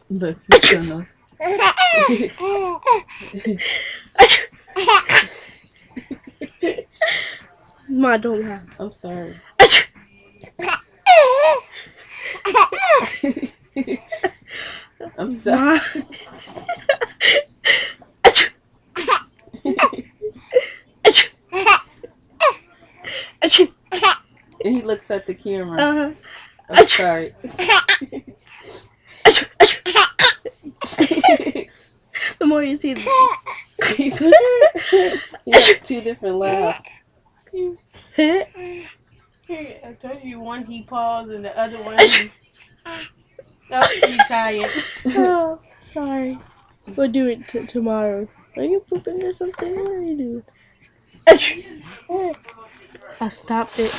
Look, you still knows. Ma, don't laugh. I'm sorry. I'm sorry. And he looks at the camera. I'm sorry. The more you see, He had two different laughs. I told you one he paused and the other one he... Oh, he's tired. Oh, sorry. We'll do it tomorrow. Are you pooping or something? What are you doing? I stopped it.